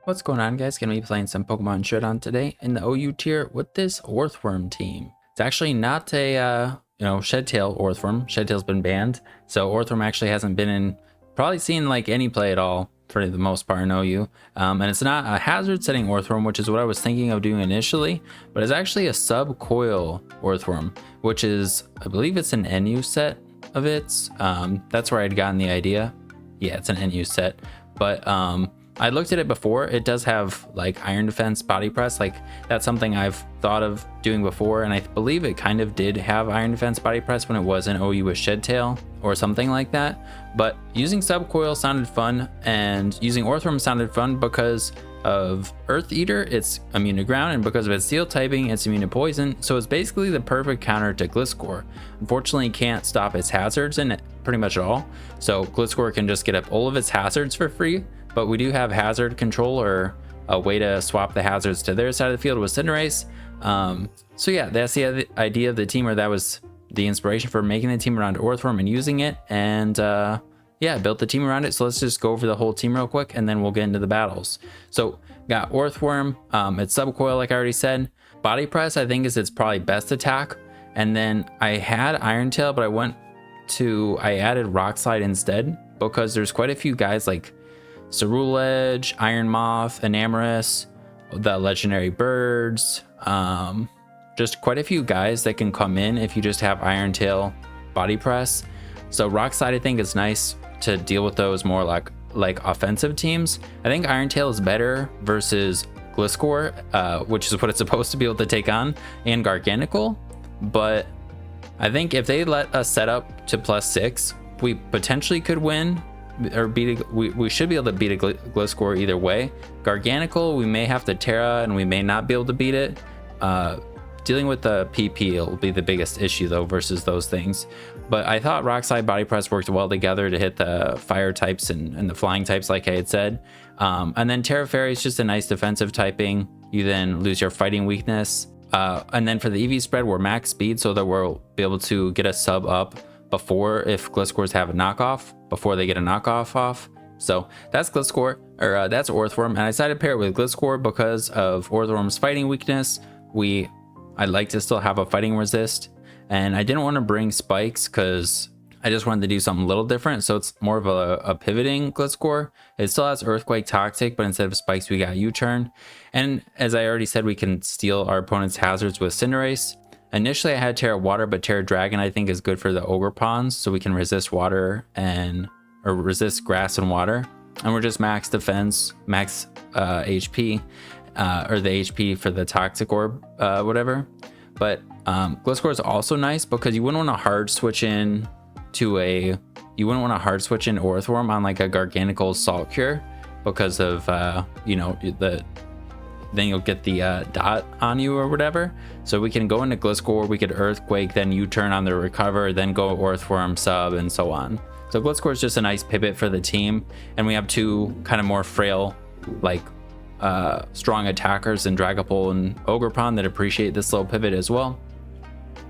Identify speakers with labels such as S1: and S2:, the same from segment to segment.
S1: What's going on, guys? Gonna be playing some Pokemon Showdown today in the OU tier with this Orthworm team. It's actually not a Shedtail Orthworm. Shedtail's been banned, so Orthworm actually hasn't been in probably seen like any play at all for the most part in OU. And it's not a hazard setting Orthworm, which is what I was thinking of doing initially, but it's actually a sub-coil Orthworm, which is, I believe it's an NU set of its. That's where I'd gotten the idea. Yeah, it's an NU set, but I looked at it before. It does have like iron defense body press. Like that's something I've thought of doing before, and I believe it kind of did have iron defense body press when it was in OU with Shedtail or something like that. But using subcoil sounded fun, and using Orthworm sounded fun because of Earth Eater, it's immune to ground, and because of its steel typing, it's immune to poison. So it's basically the perfect counter to Gliscor. Unfortunately, can't stop its hazards in it pretty much at all. So Gliscor can just get up all of its hazards for free. But we do have hazard control, or a way to swap the hazards to their side of the field with Cinderace. So yeah, that's the idea of the team, or that was the inspiration for making the team around Orthworm and using it. And yeah, built the team around it. So let's just go over the whole team real quick, and then we'll get into the battles. So got Orthworm, it's subcoil like I already said. Body press I think is its probably best attack. And then I had Iron Tail, but I added Rock Slide instead, because there's quite a few guys like Ceruledge, Iron Moth, Enamorus, the legendary birds, just quite a few guys that can come in if you just have Iron Tail body press. So Rock Slide I think is nice to deal with those more like offensive teams. I think Iron Tail is better versus Gliscor, which is what it's supposed to be able to take on, and Garganacl. But I think if they let us set up to +6, we potentially could win. Or we should be able to beat a Gliscor either way. Garganacl, we may have to Terra, and we may not be able to beat it. Dealing with the PP will be the biggest issue though versus those things. But I thought Rock Slide Body Press worked well together to hit the fire types and the flying types like I had said. And then Terra Fairy is just a nice defensive typing. You then lose your fighting weakness. And then for the EV spread, we're max speed, so that we'll be able to get a sub up before, if Gliscors have a knockoff, before they get a knockoff off. So that's Gliscor, or that's Orthworm, and I decided to pair it with Gliscor because of Orthworm's fighting weakness. I'd like to still have a fighting resist, and I didn't want to bring spikes because I just wanted to do something a little different. So it's more of a pivoting Gliscor. It still has Earthquake Toxic, but instead of spikes we got U-turn. And as I already said, we can steal our opponent's hazards with Cinderace. Initially I had Terra Water, but Terra Dragon I think is good for the Ogre Ponds, so we can resist water or resist grass and water. And we're just max defense, max HP, or the HP for the Toxic Orb, whatever. But Gliscor is also nice because you wouldn't want to hard switch in Orthworm on like a Garganacl Salt Cure because of then you'll get the dot on you or whatever. So we can go into Gliscor, we could Earthquake, then U-turn on the recover, then go Orthworm sub, and so on. So Gliscor is just a nice pivot for the team, and we have two kind of more frail, like strong attackers in Dragapult and Ogerpon that appreciate this little pivot as well.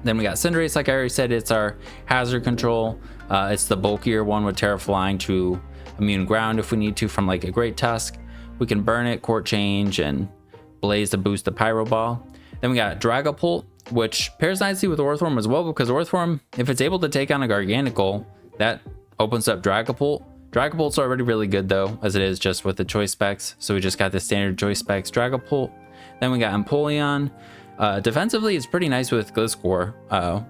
S1: Then we got Cinderace, like I already said, it's our hazard control. It's the bulkier one with Terra Flying to immune ground if we need to from like a Great Tusk. We can burn it, Court Change, and Blaze to boost the Pyro Ball. Then we got Dragapult, which pairs nicely with Orthworm as well, because Orthworm, if it's able to take on a Garganacl, that opens up Dragapult. Dragapult's already really good though, as it is just with the choice specs. So we just got the standard choice specs Dragapult. Then we got Empoleon. Defensively, it's pretty nice with Gliscor.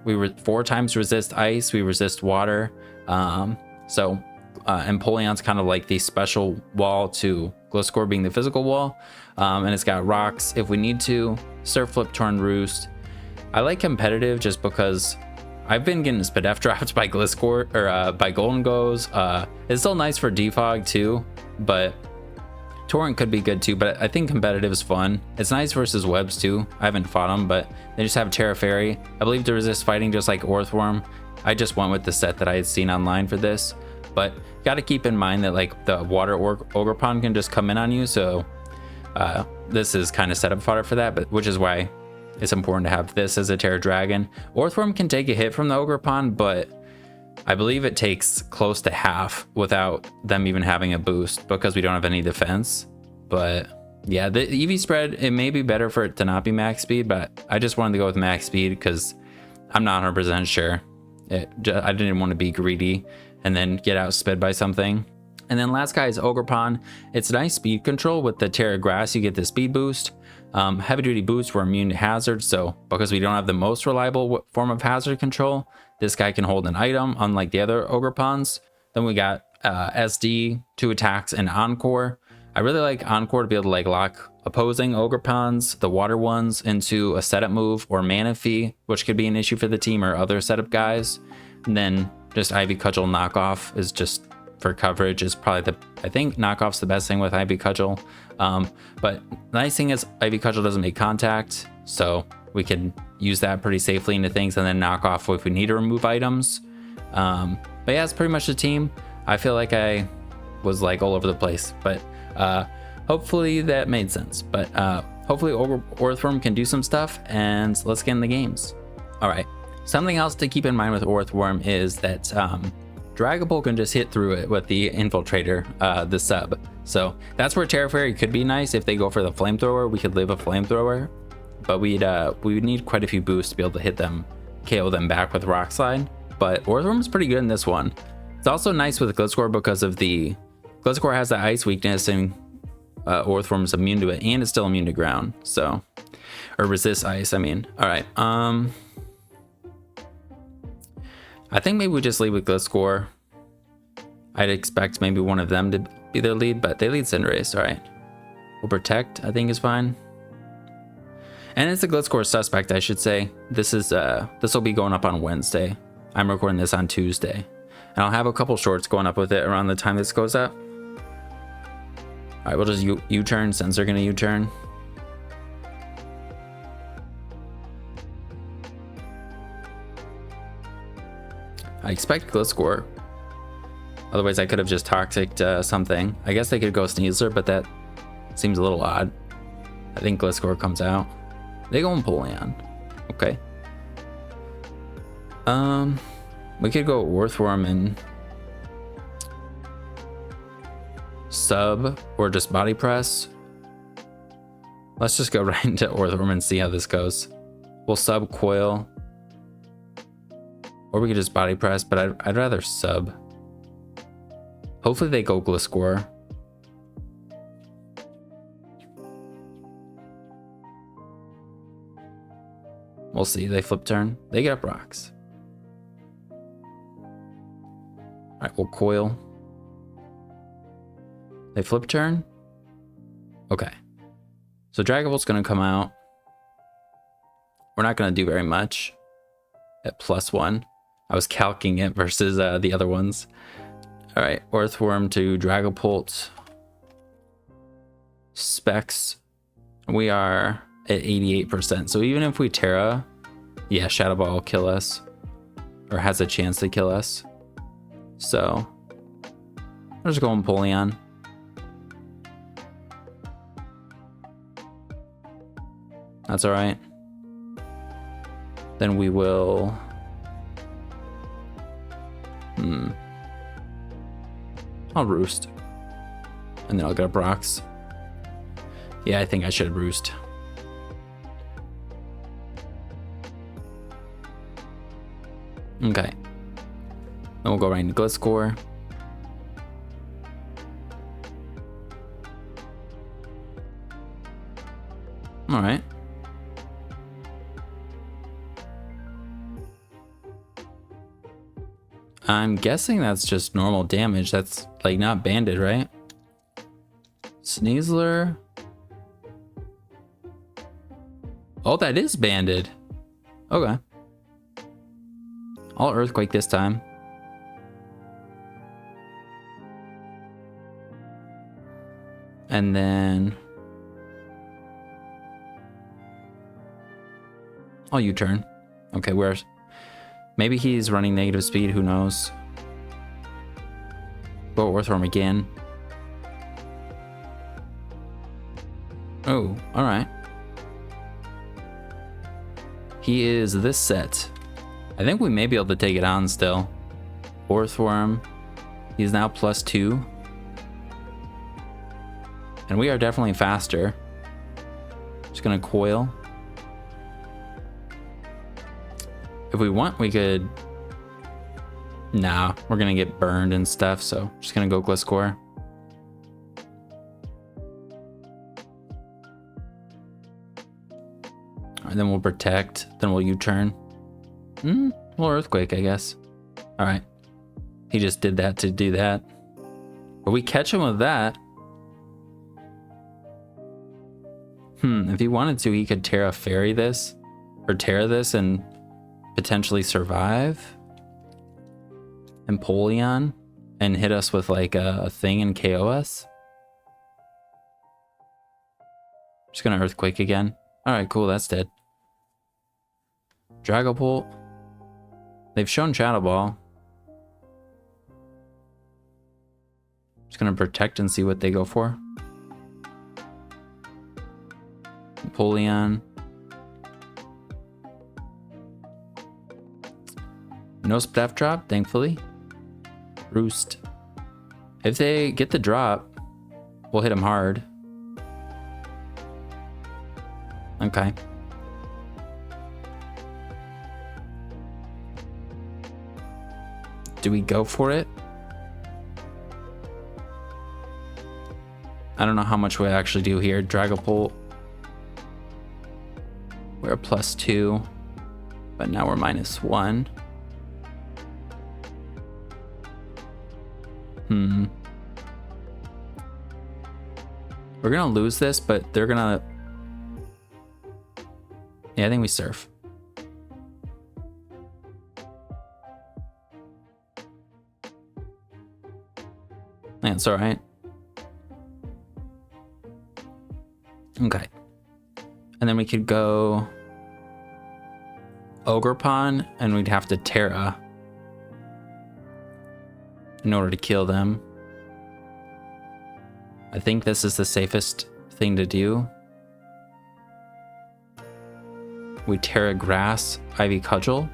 S1: We were 4 times resist ice, we resist water. So Empoleon's kind of like the special wall to Gliscor being the physical wall. And it's got rocks if we need to. Surf Flip, Torn Roost. I like competitive just because I've been getting Spadef dropped by Gliscor, or by Golden Goes. It's still nice for defog too, but Torrent could be good too, but I think competitive is fun. It's nice versus webs too. I haven't fought them, but they just have Terra Fairy. I believe to resist fighting just like Orthworm. I just went with the set that I had seen online for this, but got to keep in mind that like the water Ogerpon can just come in on you, so this is kind of setup fodder for that, but which is why it's important to have this as a Terra Dragon. Orthworm can take a hit from the Ogerpon, but I believe it takes close to half without them even having a boost because we don't have any defense. But yeah, the EV spread, it may be better for it to not be max speed, but I just wanted to go with max speed because I'm not 100% sure. I didn't want to be greedy and then get outsped by something. And then last guy is Ogerpon. It's nice speed control. With the Terra Grass, you get the speed boost. Heavy duty boost, we're immune to hazard. So because we don't have the most reliable form of hazard control, this guy can hold an item, unlike the other Ogerpons. Then we got SD, 2 attacks, and Encore. I really like Encore to be able to like lock opposing Ogerpons, the water ones, into a setup move or mana fee, which could be an issue for the team or other setup guys. And then just Ivy Cudgel knockoff is just for coverage is probably I think knockoff's the best thing with Ivy Cudgel. But the nice thing is Ivy Cudgel doesn't make contact, so we can use that pretty safely into things and then knock off if we need to remove items. But yeah, that's pretty much the team. I feel like I was like all over the place, but hopefully that made sense. But hopefully Orthworm can do some stuff, and let's get in the games. All right, something else to keep in mind with Orthworm is that Dragapult can just hit through it with the Infiltrator, the sub. So that's where Terra Fairy could be nice. If they go for the Flamethrower, we could live a Flamethrower, but we would need quite a few boosts to be able to hit them, KO them back with Rock Slide. But Orthworm's pretty good in this one. It's also nice with Gliscor because of the Gliscor has the ice weakness, and Orthworm's immune to it, and it's still immune to ground. So, or resist ice. I mean, all right. I think maybe we just lead with Gliscor. I'd expect maybe one of them to be their lead, but they lead Cinderace. All right. We'll Protect, I think, is fine. And it's a Gliscor suspect, I should say. This will be going up on Wednesday. I'm recording this on Tuesday. And I'll have a couple shorts going up with it around the time this goes up. All right, we'll just U-turn since they're going to U-turn. I expect Gliscor. Otherwise, I could have just Toxicked something. I guess they could go Sneasler, but that seems a little odd. I think Gliscor comes out. They go Empoleon. Okay. We could go Orthworm and sub or just body press. Let's just go right into Orthworm and see how this goes. We'll sub Coil. Or we could just body press, but I'd rather sub. Hopefully they go Gliscor. We'll see. They flip turn. They get up rocks. All right, we'll Coil. They flip turn. Okay. So Dragapult's going to come out. We're not going to do very much at +1. I was calcing it versus the other ones. All right, Orthworm to Dragapult. Specs. We are at 88%. So even if we Terra, yeah, Shadow Ball will kill us. Or has a chance to kill us. So I'll just go Empoleon. That's all right. Then we will... I'll Roost. And then I'll get up rocks. Yeah, I think I should Roost. Okay. Then we'll go right into Gliscor. All right. I'm guessing that's just normal damage. That's like not banded, right? Sneasler. Oh, that is banded. Okay. I'll Earthquake this time. And then I'll U-turn. Okay, where's... Maybe he's running negative speed, who knows? Go Orthworm again. Oh, alright. He is this set. I think we may be able to take it on still. Orthworm. He's now +2. And we are definitely faster. Just gonna coil. If we want, we could... Nah, we're gonna get burned and stuff, so just gonna go Gliscor. And then we'll protect, then we'll U-turn. Well, Earthquake, I guess. All right. He just did that to do that. But we catch him with that. If he wanted to, he could Terra Fairy this. Or Terra this and potentially survive. Empoleon. And hit us with like a thing and KO us. Just gonna Earthquake again. Alright, cool, that's dead. Dragapult. They've shown Shadow Ball. Just gonna protect and see what they go for. Empoleon. No staff drop, thankfully. Roost. If they get the drop, we'll hit them hard. Okay. Do we go for it? I don't know how much we actually do here. Dragapult. We're a +2, but now we're -1. We're gonna lose this, but they're gonna... Yeah, I think we surf. Yeah, it's alright. Okay. And then we could go Ogerpon, and we'd have to Terra in order to kill them. I think this is the safest thing to do. We Terra Grass, Ivy Cudgel.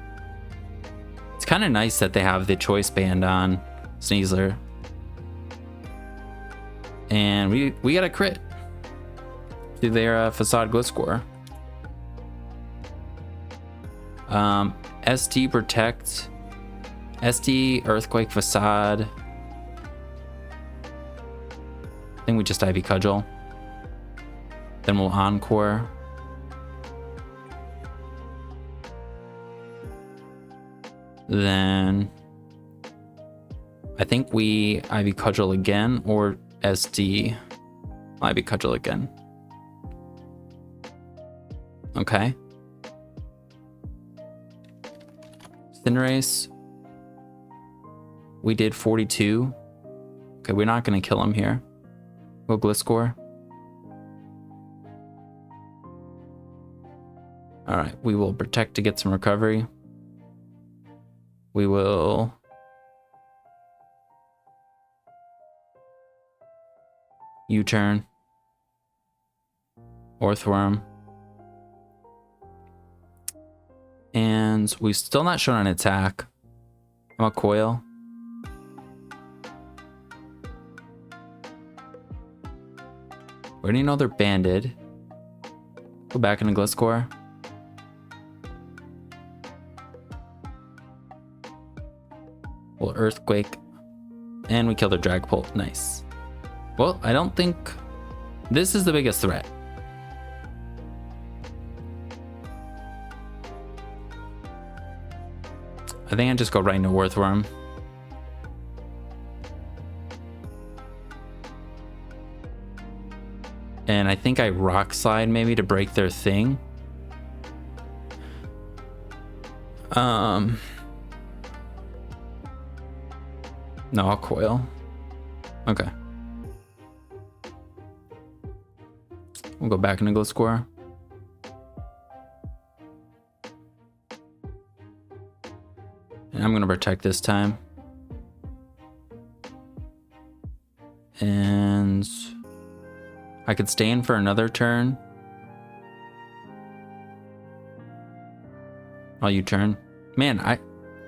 S1: It's kind of nice that they have the choice band on Sneasler. And we got a crit through their Facade Gliscor. SD Protect, SD Earthquake Facade. I think we just Ivy Cudgel. Then we'll Encore. Then I think we Ivy Cudgel again, or SD Ivy Cudgel again. Okay. Cinderace. We did 42. Okay, we're not gonna kill him here. Go Gliscor. Alright, we will protect to get some recovery. We will U-turn. Orthworm. And we've still not shown an attack. I'm a Coil. We already know they're banded. Go back into Gliscor. We'll Earthquake. And we kill their Dragapult. Nice. Well, I don't think this is the biggest threat. I think I just go right into Orthworm. And I think I Rock Slide maybe to break their thing. No, I'll Coil. Okay. We'll go back into Gliscor. And I'm gonna protect this time. And I could stay in for another turn. I'll U-turn. Man,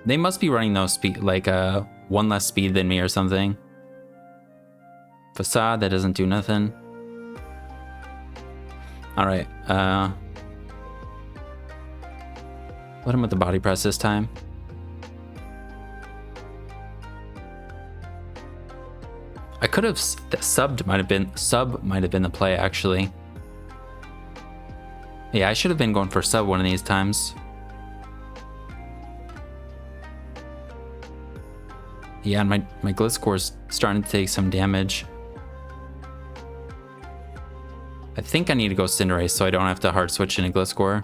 S1: they must be running those speed, like one less speed than me or something. Facade, that doesn't do nothing. All right. Let him with the body press this time. I could have sub might have been the play actually. Yeah, I should have been going for sub one of these times. Yeah, and my Gliscor's starting to take some damage. I think I need to go Cinderace so I don't have to hard switch into Gliscor.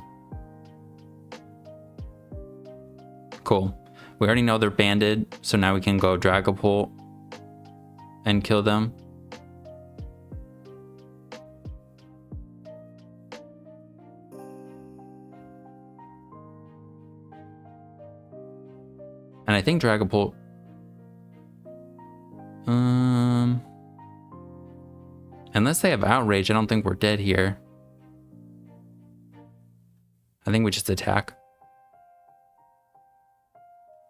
S1: Cool. We already know they're banded, so now we can go Dragapult and kill them. And I think Dragapult... Unless they have Outrage, I don't think we're dead here. I think we just attack.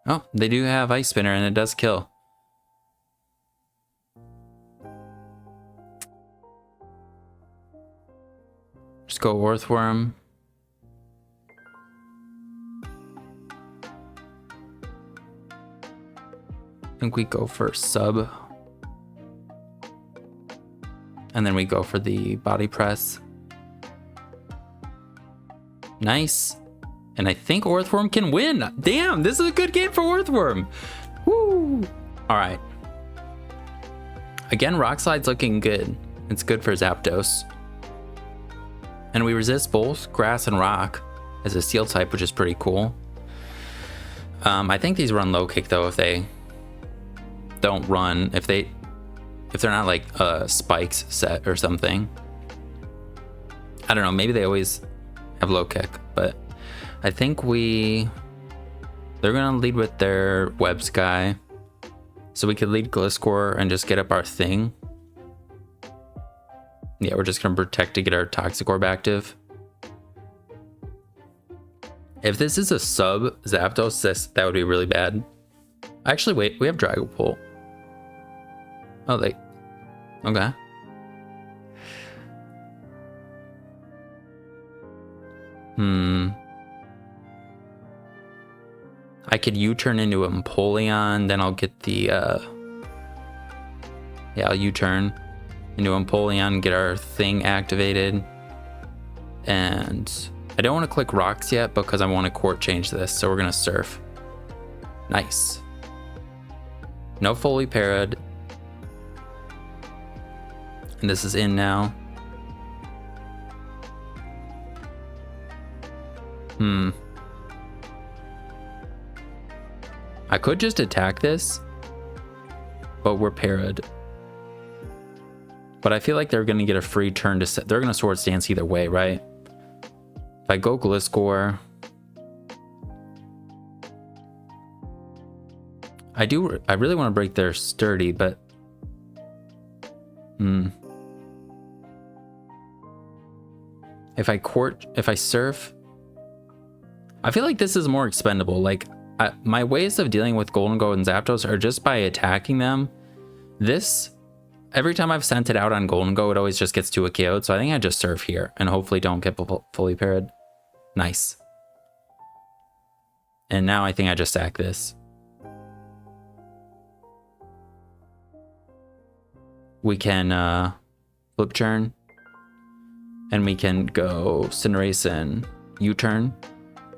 S1: Oh, they do have Ice Spinner and it does kill. Just go Earthworm. I think we go for sub. And then we go for the body press. Nice. And I think Earthworm can win. Damn, this is a good game for Earthworm. Woo! All right. Again, Rock Slide's looking good. It's good for Zapdos. And we resist both Grass and Rock as a Steel type, which is pretty cool. I think these run low kick though if they don't run, if they're not like spikes set or something. I don't know, maybe they always have low kick, but I think they're gonna lead with their Web Sky. So we could lead Gliscor and just get up our thing. Yeah, we're just gonna protect to get our Toxic Orb active. If this is a sub Zapdos, that would be really bad. Actually, wait, we have Dragapult. Oh, okay. I could U-turn into a Empoleon, then I'll get the, yeah, I'll U-turn into Empoleon, get our thing activated. And I don't want to click rocks yet because I want to court change this, so we're going to Surf. Nice. No fully parried. And this is in now. I could just attack this, but we're parried. But I feel like they're going to get a free turn to set. They're going to Swords Dance either way, right? If I go Gliscor, I really want to break their Sturdy, but if I Surf, I feel like this is more expendable. Like my ways of dealing with Golden Goat and Zapdos are just by attacking them. This, every time I've sent it out on Golden Goat, it always just gets to a KO'd. So I think I just Surf here and hopefully don't get fully parried. Nice. And now I think I just sack this. We can Flip Churn. And we can go Cinderace and U-turn.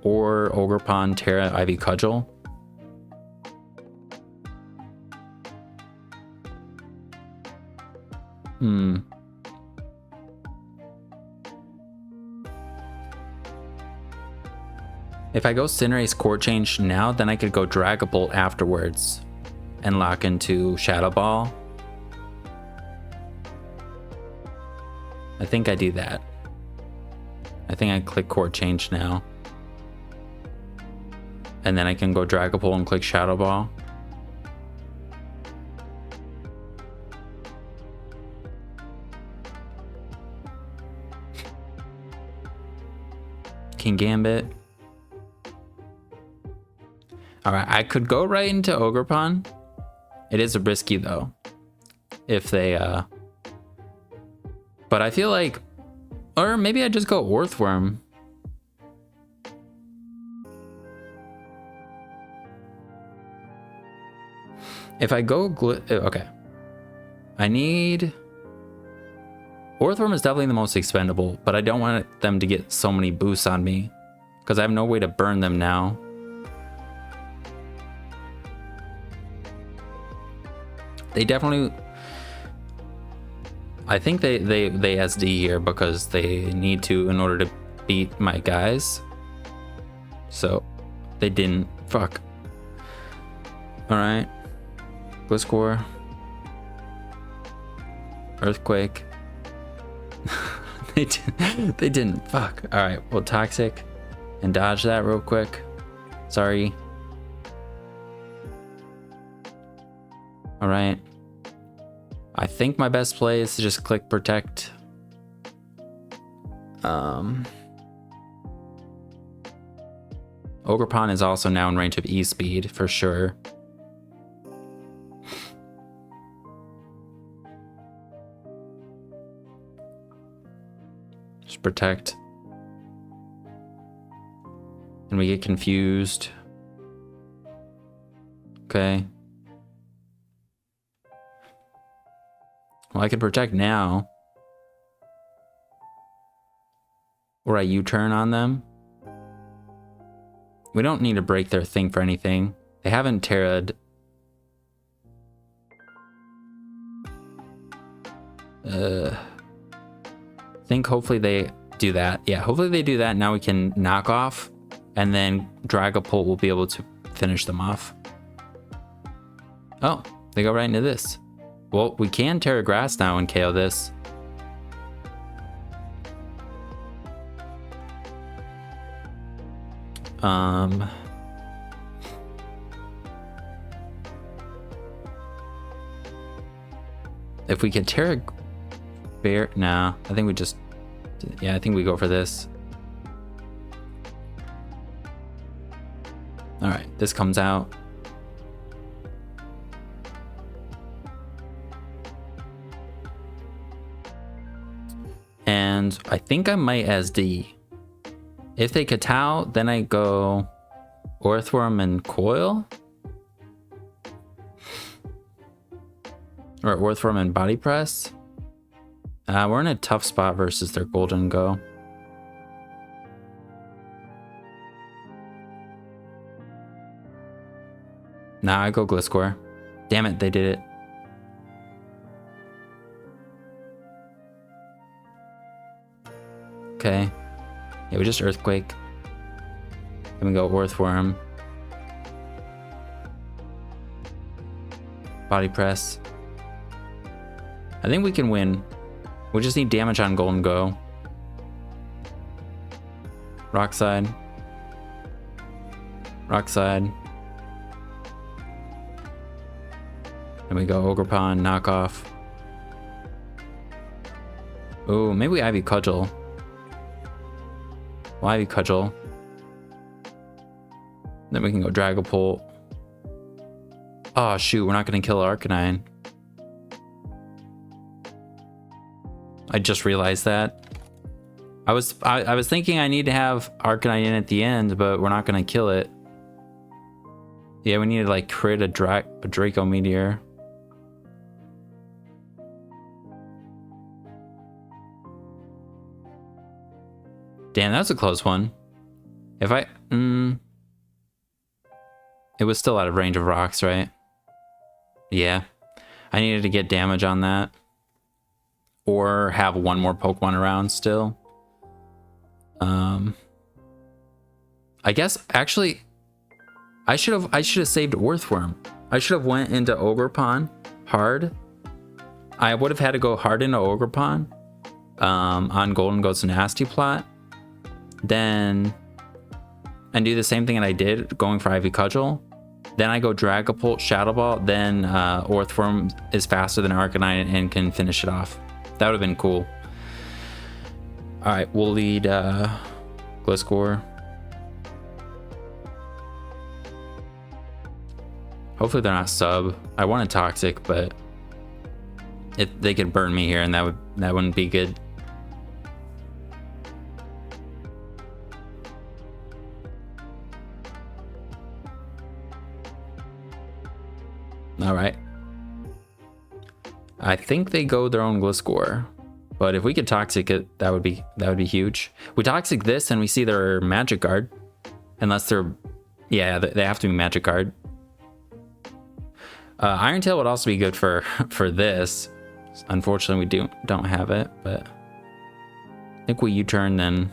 S1: Or Ogerpon, Terra, Ivy, Cudgel. If I go Cinderace Court Change now, then I could go Dragapult afterwards and lock into Shadow Ball. I think I do that. I think I click Court Change now. And then I can go Dragapult and click Shadow Ball. King Gambit. Alright, I could go right into Ogerpon. It is a risky though. If they but I feel like Or maybe I just go Orthworm. If I go okay. I need... Orthworm is definitely the most expendable, but I don't want them to get so many boosts on me because I have no way to burn them now. They definitely... I think they SD here because they need to in order to beat my guys. So they didn't. Fuck. Alright. Gliscor. Earthquake. They didn't. Fuck. Alright, well, Toxic. And dodge that real quick. Sorry. Alright. I think my best play is to just click Protect. Ogerpon is also now in range of E-Speed, for sure. Just Protect. And we get confused. Okay. Well, I can Protect now. Or I U-turn on them. We don't need to break their thing for anything. They haven't Terra'd. I think hopefully they do that. Yeah, hopefully they do that. Now we can knock off. And then Dragapult will be able to finish them off. Oh, they go right into this. Well, we can Terra Grass now and KO this. If we can Terra Bear, nah, I think we just, yeah, I think we go for this. All right, this comes out. And I think I might SD. If they Katao, then I go Orthworm and Coil. Or Orthworm and Body Press. We're in a tough spot versus their Golden Go. Nah, I go Gliscor. Damn it, they did it. Okay. Yeah, we just Earthquake. Then we go Orthworm. Body Press. I think we can win. We just need damage on Golden Go. Rock Slide. Rock Slide. Then we go Ogerpon, knock off. Oh, maybe we Ivy Cudgel. Well, Ivy Cudgel. Then we can go Dragapult. Oh shoot, we're not gonna kill Arcanine. I just realized that. I was thinking I need to have Arcanine in at the end, but we're not gonna kill it. Yeah, we need to like create a Draco Meteor. Damn, that was a close one. If I... it was still out of range of rocks, right? Yeah. I needed to get damage on that. Or have one more Pokemon around still. I guess, actually... I should have saved Orthworm. I should have went into Ogerpon hard. I would have had to go hard into Ogerpon. On Golden Go's Nasty Plot. Then and do the same thing that I did going for Ivy Cudgel. Then I go Dragapult, Shadow Ball, then Orthworm is faster than Arcanine and can finish it off. That would have been cool. Alright, we'll lead Gliscor. Hopefully they're not sub. I want a Toxic, but if they could burn me here and that wouldn't be good. All right. I think they go their own Gliscor, but if we could toxic it, that would be huge. We toxic this and we see their magic guard, unless they're, yeah, they have to be magic guard. Iron Tail would also be good for this. Unfortunately, we don't have it, but I think we U-turn then.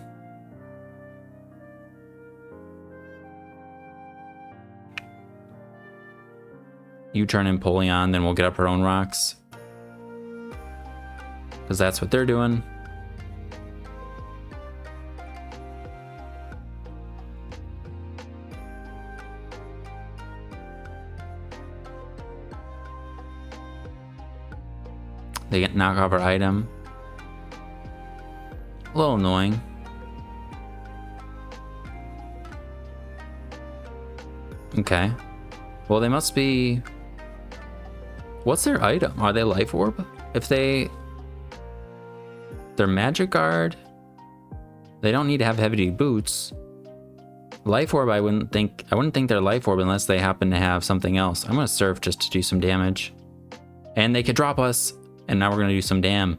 S1: U-turn Empoleon, then we'll get up our own rocks. Because that's what they're doing. They get knock off our item. A little annoying. Okay. Well, they must be... What's their item? Are they Life Orb? If they're Magic Guard, they don't need to have heavy boots. Life Orb, I wouldn't think they're Life Orb unless they happen to have something else. I'm gonna Surf just to do some damage. And they could drop us, and now we're gonna do some dam.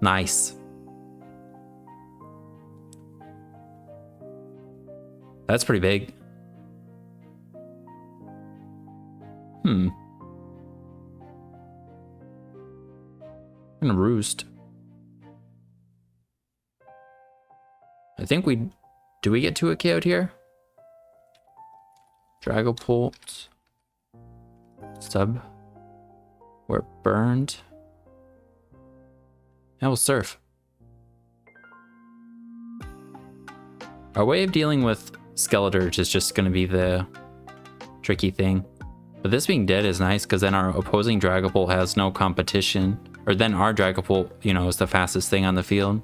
S1: Nice. That's pretty big. I'm gonna Roost. I think do we get to a KO'd here? Dragapult. Sub. We're burned. Now we'll Surf. Our way of dealing with Skeletor is just gonna be the tricky thing. But this being dead is nice because then our opposing Dragapult has no competition. Or then our Dragapult, you know, is the fastest thing on the field.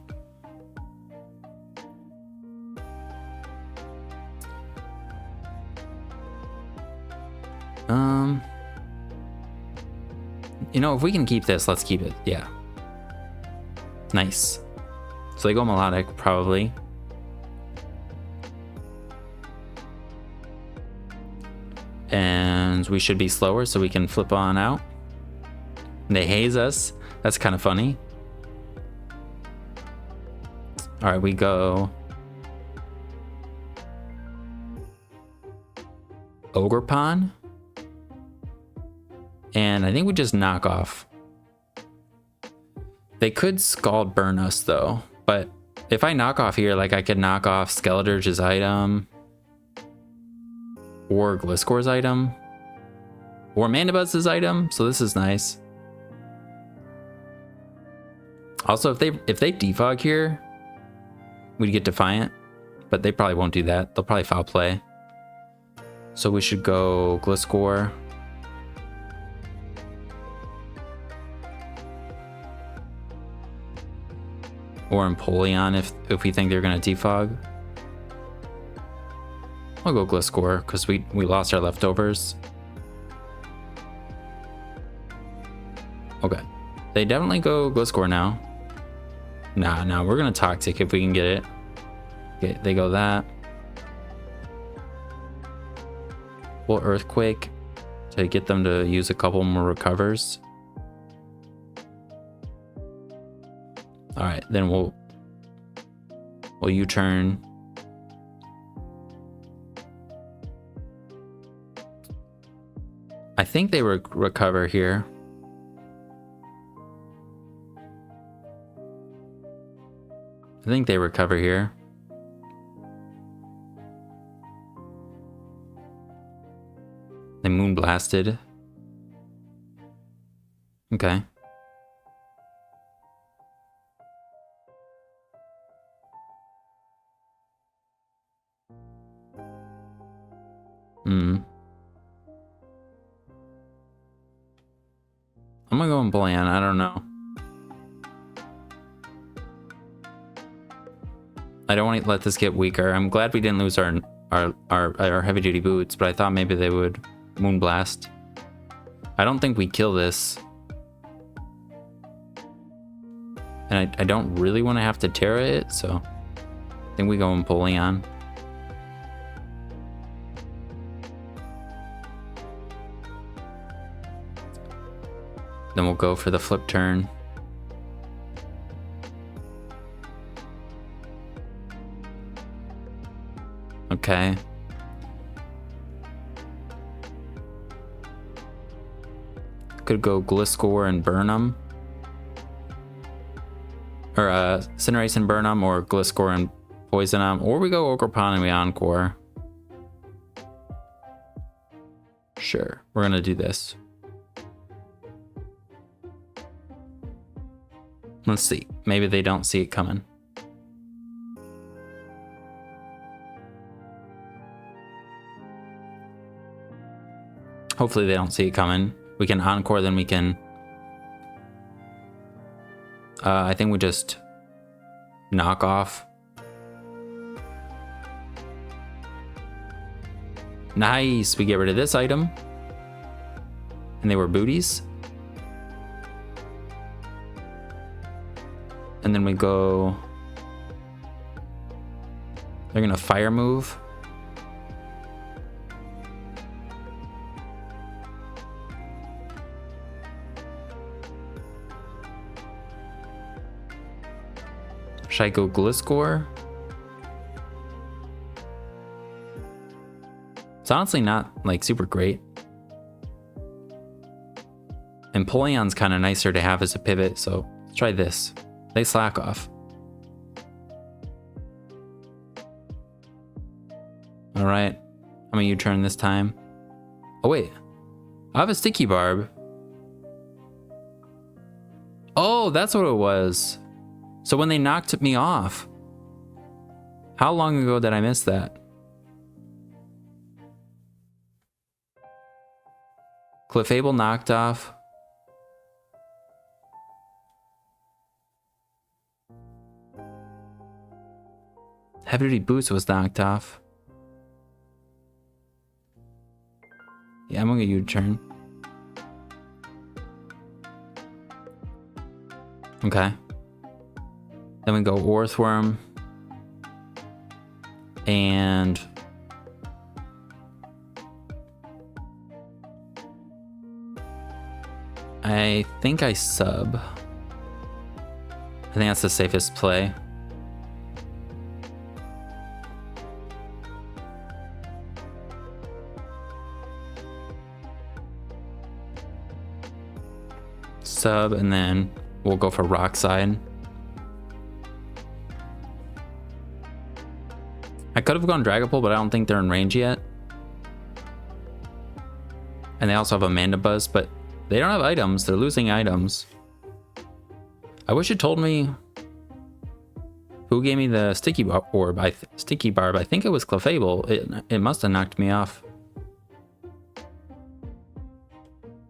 S1: You know, if we can keep this, let's keep it. Yeah. Nice. So they go Melodic, probably. And we should be slower so we can flip on out. And they haze us. That's kind of funny. All right, we go Ogerpon. And I think we just knock off. They could Scald Burn us though. But if I knock off here, like I could knock off Skeletor's item. Or Gliscor's item. Or Mandibuzz's item. So this is nice. Also, if they defog here, we'd get Defiant. But they probably won't do that. They'll probably Foul Play. So we should go Gliscor. Or Empoleon if we think they're gonna defog. I'll go Gliscor because we lost our leftovers. Okay. They definitely go Gliscor now. Nah, we're gonna Toxic if we can get it. Okay, they go that. We'll Earthquake to get them to use a couple more recovers. Alright, then we'll U-turn. I think they recover here. I think they recover here. They Moon Blasted. Okay. I'm gonna go Empoleon, I don't know. I don't want to let this get weaker. I'm glad we didn't lose our heavy duty boots, but I thought maybe they would Moonblast. I don't think we kill this. And I don't really want to have to Terra it, so I think we go Empoleon. Then we'll go for the flip turn. Okay. Could go Gliscor and burn them. Or Cinderace and burn them, or Gliscor and poison them. Or we go Ogerpon and we Encore. Sure, we're gonna do this. Let's see. Maybe they don't see it coming. Hopefully they don't see it coming. We can Encore, then we can... I think we just knock off. Nice, we get rid of this item. And they were booties. And then we go... They're gonna fire move. Should I go Gliscor? It's honestly not like super great. And Empoleon's kind of nicer to have as a pivot, so let's try this. They slack off. All right, I'm gonna U-turn this time. Oh wait, I have a Sticky Barb. Oh, that's what it was. So when they knocked me off, how long ago did I miss that? Clefable knocked off. Heavy Duty Boots was knocked off. Yeah, I'm gonna U-turn. Okay. Then we go Orthworm. And... I think I sub. I think that's the safest play. Sub, and then we'll go for Rock Side. I could have gone Dragapult, but I don't think they're in range yet. And they also have a Mandibuzz, but they don't have items. They're losing items. I wish it told me who gave me the Sticky Orb. Sticky Barb. I think it was Clefable. It must have knocked me off.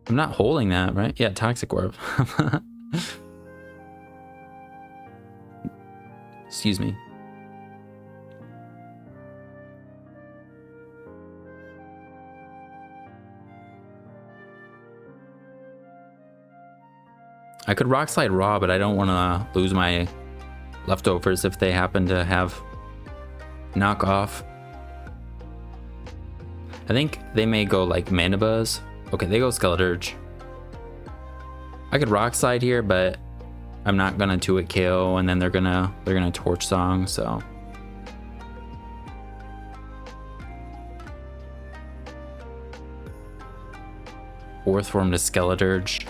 S1: I'm not holding that, right? Yeah, Toxic Orb. Excuse me. I could Rock Slide Raw, but I don't want to lose my leftovers if they happen to have knockoff. I think they may go like Mandibuzz. Okay, they go Skeleturge. I could Rock Slide here, but I'm not gonna 2-hit KO, and then they're gonna Torch Song, so. Orthworm to Skeleturge.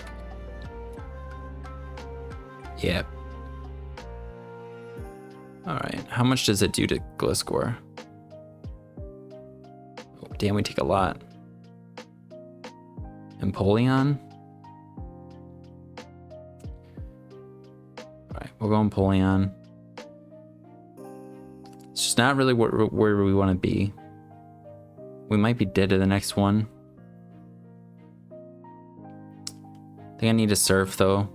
S1: Yep. Alright, how much does it do to Gliscor? Oh, damn, we take a lot. Empoleon? Alright, we'll go Empoleon. It's just not really where we want to be. We might be dead to the next one. I think I need to Surf, though.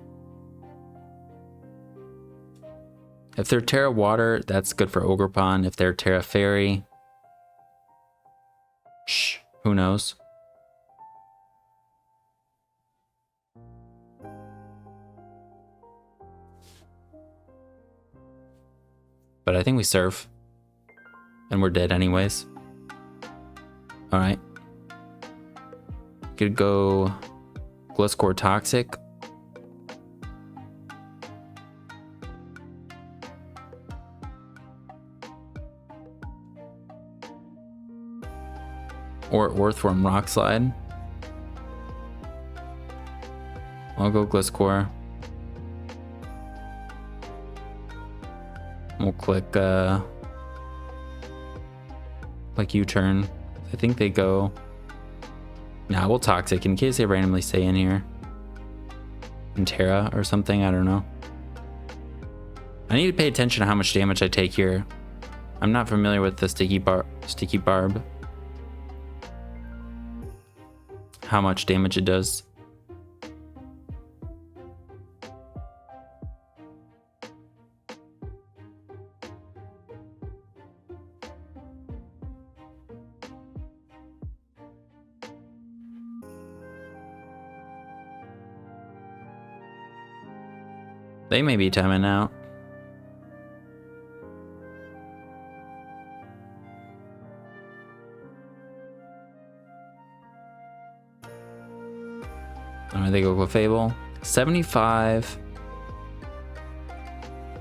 S1: If they're Terra Water, that's good for Ogerpon. If they're Terra Fairy, who knows? But I think we Surf. And we're dead anyways. Alright. Could go Gliscor Toxic. Or Earthworm Rock Slide. I'll go Gliscor. We'll click U-turn. I think they go. Nah, we'll Toxic in case they randomly stay in here. And Terra or something, I don't know. I need to pay attention to how much damage I take here. I'm not familiar with the Sticky Barb. How much damage it does. They may be timing out. Alright, they go with Fable. 75.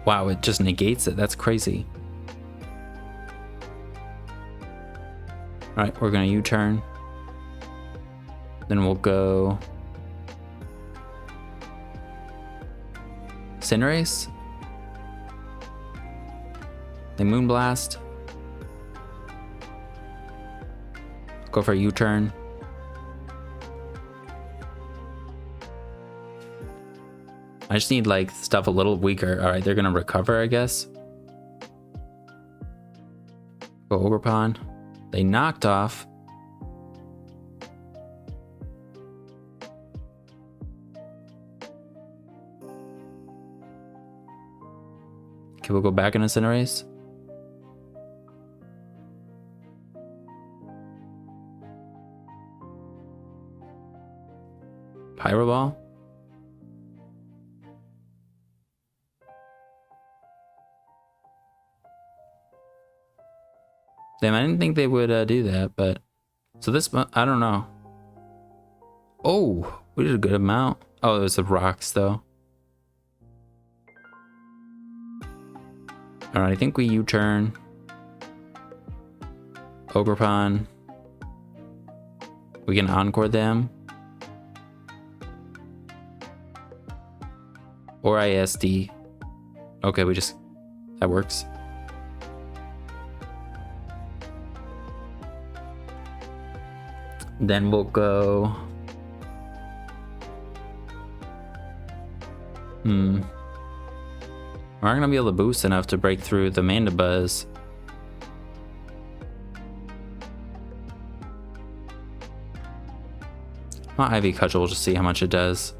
S1: Wow, it just negates it. That's crazy. Alright, we're gonna U-turn. Then we'll go Cinderace. They Moonblast. Go for a U-turn. I just need like stuff a little weaker. All right, they're gonna recover, I guess. Go Ogerpon. They knocked off. Okay, we'll go back into Cinderace. Pyro Ball. Damn, I didn't think they would do that, but... So this, I don't know. Oh, we did a good amount. Oh, it was the rocks, though. Alright, I think we U-turn. Ogerpon. We can Encore them. Or ISD. Okay, we just... That works. Then we'll go... We're not gonna be able to boost enough to break through the Mandibuzz. Well, Ivy Cudgel, we'll just see how much it does.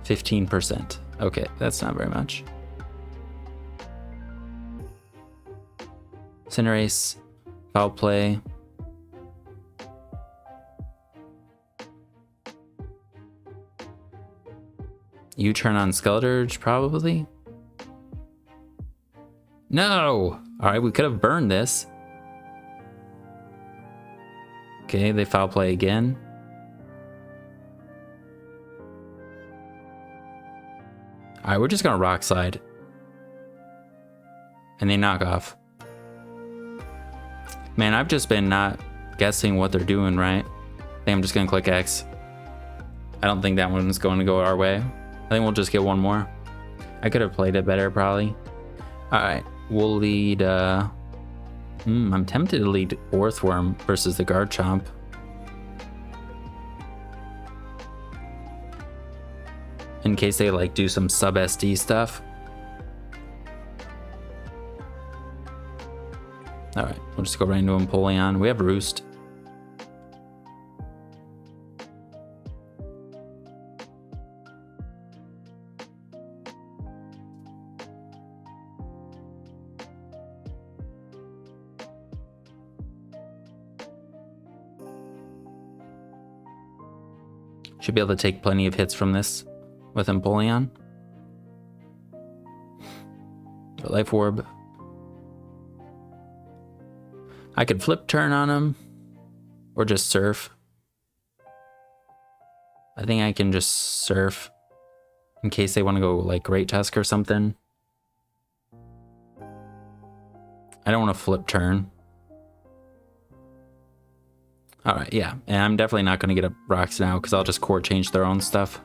S1: 15%. Okay, that's not very much. Cinderace, Foul Play. U-turn on Skeleturge, probably? No! Alright, we could have burned this. Okay, they Foul Play again. Alright, we're just gonna Rock Slide. And they knock off. Man, I've just been not guessing what they're doing right. I think I'm just gonna click X. I don't think that one's going to go our way. I think we'll just get one more. I could have played it better, probably. Alright, we'll lead... I'm tempted to lead Earthworm versus the Garchomp. In case they, like, do some sub-SD stuff. Alright, we'll just go right into Empoleon. We have Roost. Should be able to take plenty of hits from this with Empoleon. Life Orb. I could Flip Turn on him or just Surf. I think I can just Surf in case they want to go like Great Tusk or something. I don't want to Flip Turn. All right, yeah. And I'm definitely not going to get up rocks now because I'll just core change their own stuff.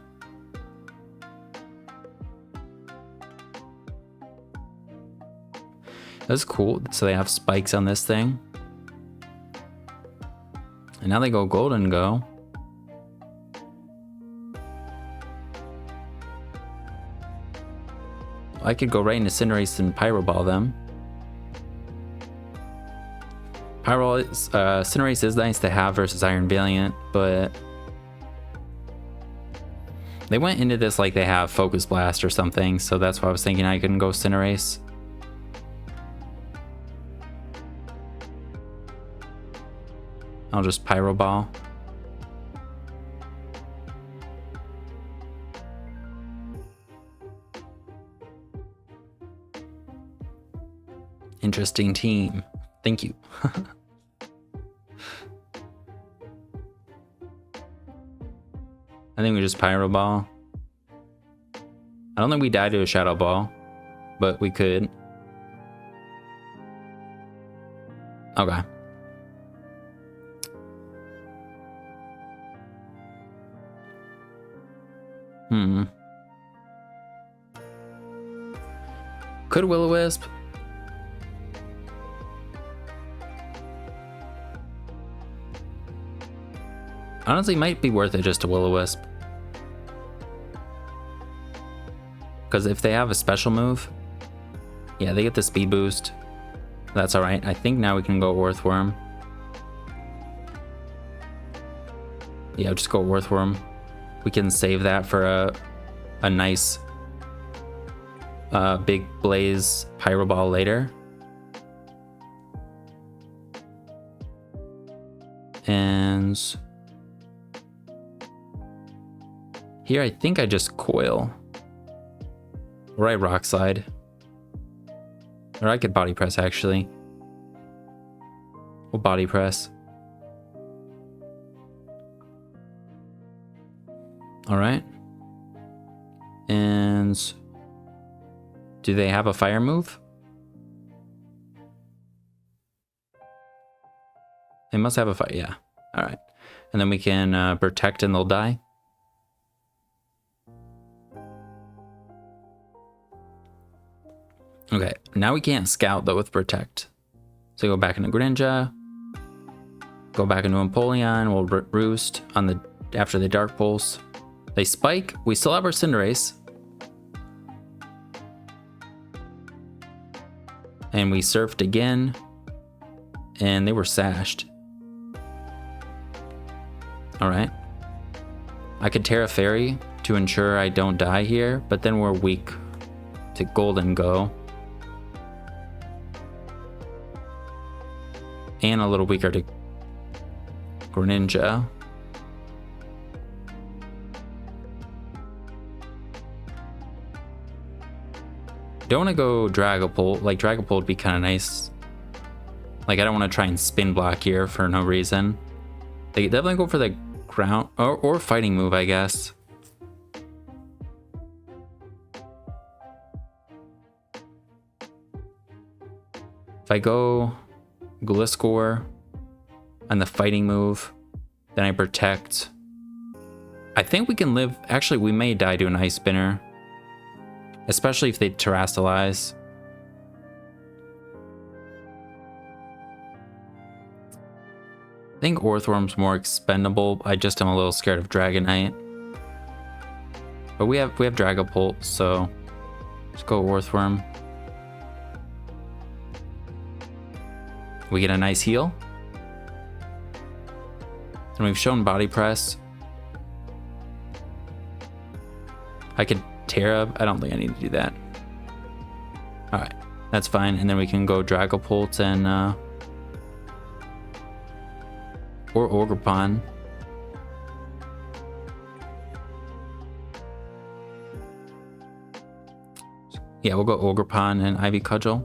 S1: That's cool. So they have spikes on this thing. And now they go golden go. I could go right into Cinderace and Pyro Ball them. Cinderace is nice to have versus Iron Valiant, but they went into this like they have Focus Blast or something, so that's why I was thinking I couldn't go Cinderace. I'll just Pyro Ball. Interesting team. Thank you. I think we just Pyro Ball. I don't think we died to a Shadow Ball, but we could. Okay. Could Will-O-Wisp? Honestly, might be worth it just to Will-O-Wisp. Because if they have a special move, yeah, they get the speed boost. That's alright. I think now we can go Earthworm. Yeah, just go Earthworm. We can save that for a nice big Blaze Pyro Ball later. And here I think I just Coil. Or I Rock Slide. Or I could Body Press actually. We'll Body Press. Alright. And do they have a fire move? They must have a fire, yeah. Alright. And then we can protect and they'll die. Okay, now we can't scout though with protect. So go back into Greninja. Go back into Empoleon. We'll roost on the after the Dark Pulse. They spike. We still have our Cinderace. And we surfed again. And they were sashed. Alright. I could Terra Fairy to ensure I don't die here, but then we're weak to Golden Go. And a little weaker to Greninja. Don't want to go Dragapult. Like, Dragapult would be kind of nice. Like, I don't want to try and spin block here for no reason. They definitely go for the ground or fighting move, I guess. If I go Gliscor on the fighting move, then I protect. I think we can live. Actually, we may die to an Ice Spinner. Especially if they terrastalize. I think Earthworm's more expendable. I just am a little scared of Dragonite. But we have Dragapult, so let's go Earthworm. We get a nice heal. And we've shown Body Press. I could Terra. I don't think I need to do that. Alright, that's fine. And then we can go Dragapult and or Ogerpon. Yeah, we'll go Ogerpon and Ivy Cudgel.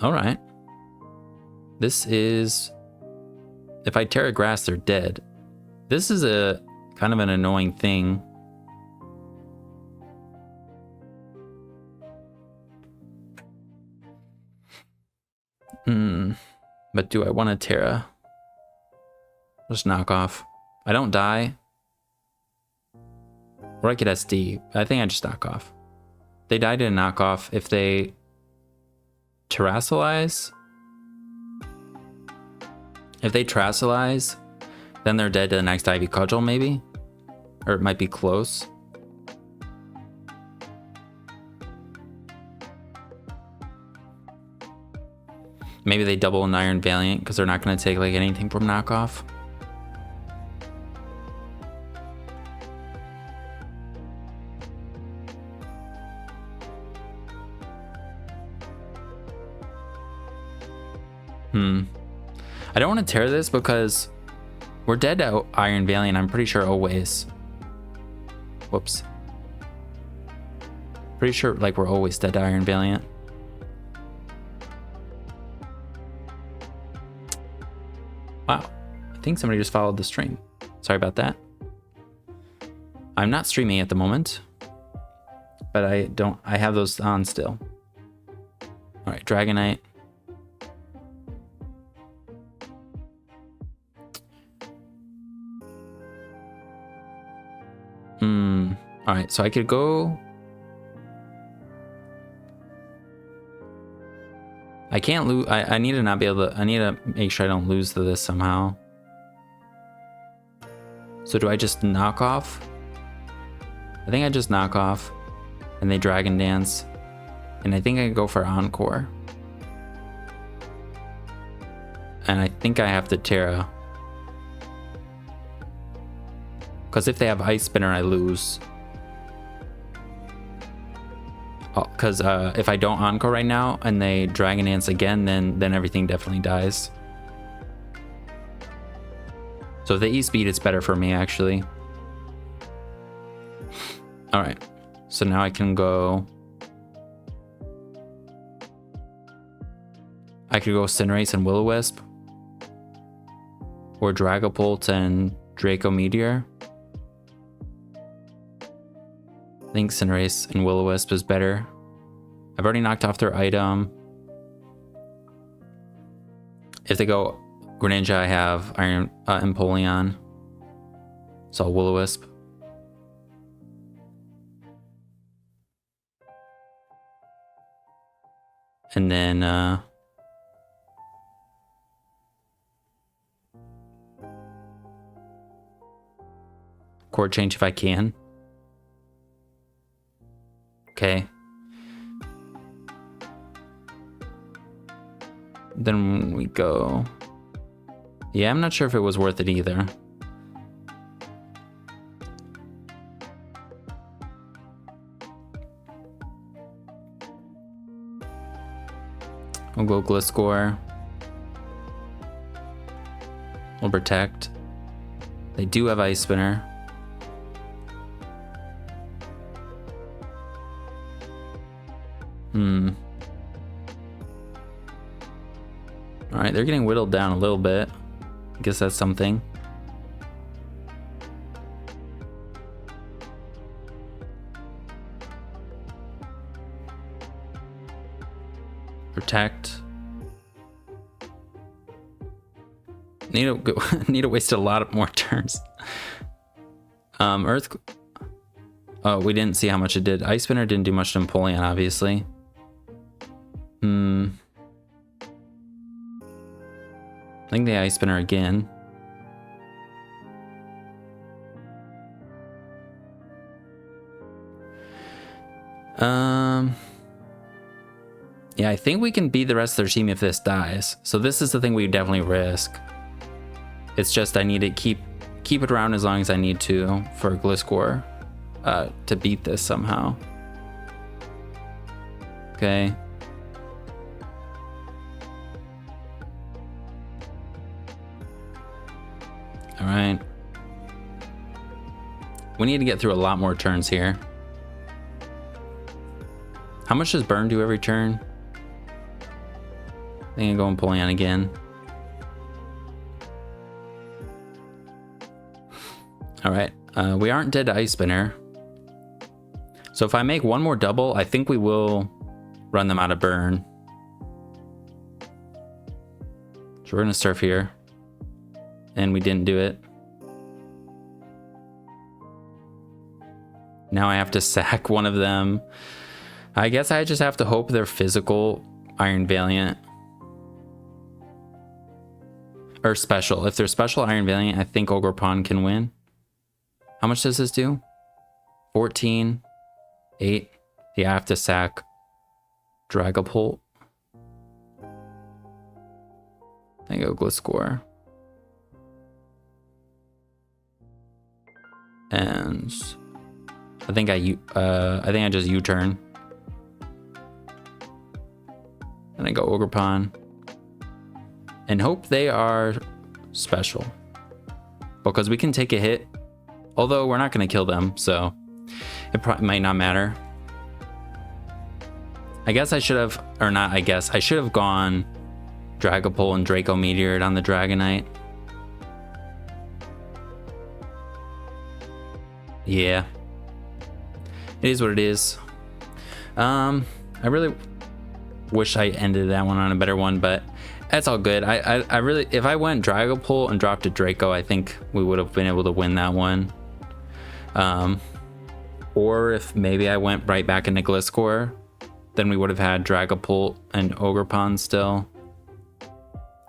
S1: Alright. This is... If I Terra Grass, they're dead. This is a kind of an annoying thing. But do I want a Terra? Just knock off. I don't die. Or I could SD. I think I just knock off. They die to knock off if they terrassalize. If they terrassalize, then they're dead to the next Ivy Cudgel, maybe? Or it might be close. Maybe they double an Iron Valiant because they're not going to take like anything from knockoff. I don't want to tear this because we're dead to Iron Valiant, I'm pretty sure always. Whoops. Pretty sure like we're always dead to Iron Valiant. Wow, I think somebody just followed the stream. Sorry about that. I'm not streaming at the moment, but I have those on still. All right, Dragonite. All right, so I could go. I can't lose. I need to not be able to. I need to make sure I don't lose to this somehow. So do I just knock off? I think I just knock off, and they Dragon Dance, and I think I go for Encore. And I think I have to Terra, because if they have Ice Spinner, I lose. Because if I don't Encore right now and they Dragon Dance again, then everything definitely dies. So if they E-Speed, it's better for me, actually. All right. So now I can go... I could go Cinderace and Will-O-Wisp. Or Dragapult and Draco Meteor. I think Cinderace and Will-O-Wisp is better. I've already knocked off their item. If they go Greninja, I have Iron Empoleon. So Will-O-Wisp. And then Chord Change if I can. Okay. Then we go. Yeah, I'm not sure if it was worth it either. We'll go Gliscor. We'll Protect. They do have Ice Spinner. Alright, they're getting whittled down a little bit. I guess that's something. Protect. Need to waste a lot of more turns. Earth. Oh, we didn't see how much it did. Ice Spinner didn't do much to Empoleon, obviously. I think the Ice Spinner again. Yeah, I think we can beat the rest of their team if this dies. So this is the thing we definitely risk. It's just I need to keep it around as long as I need to for Gliscor to beat this somehow. Okay. All right. We need to get through a lot more turns here. How much does burn do every turn? I think I go Empoleon again. All right. We aren't dead to Ice Spinner. So if I make one more double, I think we will run them out of burn. So we're gonna surf here. And we didn't do it. Now I have to sack one of them. I guess I just have to hope they're physical Iron Valiant. Or special. If they're special Iron Valiant, I think Ogerpon can win. How much does this do? 14. 8. Yeah, I have to sack Dragapult. I go Gliscor. And I think I just U-turn. And I go Ogerpon. And hope they are special. Because we can take a hit. Although we're not going to kill them, so it probably might not matter. I guess I should have, or not I guess, I should have gone Dragapult and Draco Meteored on the Dragonite. Yeah. It is what it is. I really wish I ended that one on a better one, but that's all good. I really, if I went Dragapult and dropped a Draco, I think we would have been able to win that one. Or if maybe I went right back into Gliscor, then we would have had Dragapult and Ogerpon still.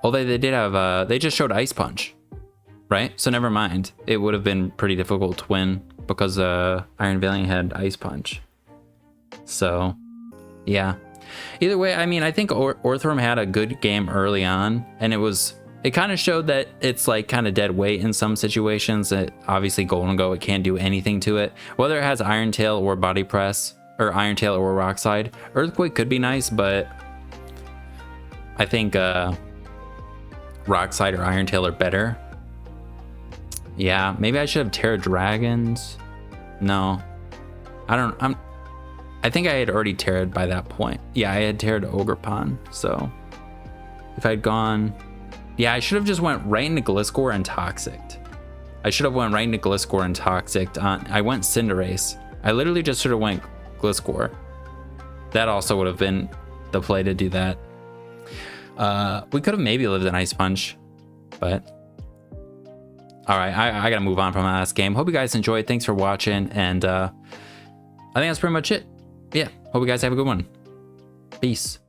S1: Although they did have, they just showed Ice Punch, right? So never mind. It would have been pretty difficult to win because Iron Valiant had Ice Punch. So, yeah. Either way, I mean, I think Orthworm had a good game early on, and it kind of showed that it's like kind of dead weight in some situations. That obviously Golden Go, it can't do anything to it. Whether it has Iron Tail or Body Press, or Iron Tail or Rock Slide, Earthquake could be nice, but I think Rock Slide or Iron Tail are better. Yeah, maybe I should have Terra Dragons. No, I think I had already Terra'd by that point. Yeah, I had Terra'd Ogerpon, so if I'd gone, yeah, I should have just went right into Gliscor and Toxic. I should have went right into Gliscor and Toxic. I went Cinderace. I literally just sort of went Gliscor. That also would have been the play to do that. We could have maybe lived an Ice Punch, but all right, I gotta move on from my last game. Hope you guys enjoyed. Thanks for watching, and I think that's pretty much it. Yeah, hope you guys have a good one. Peace.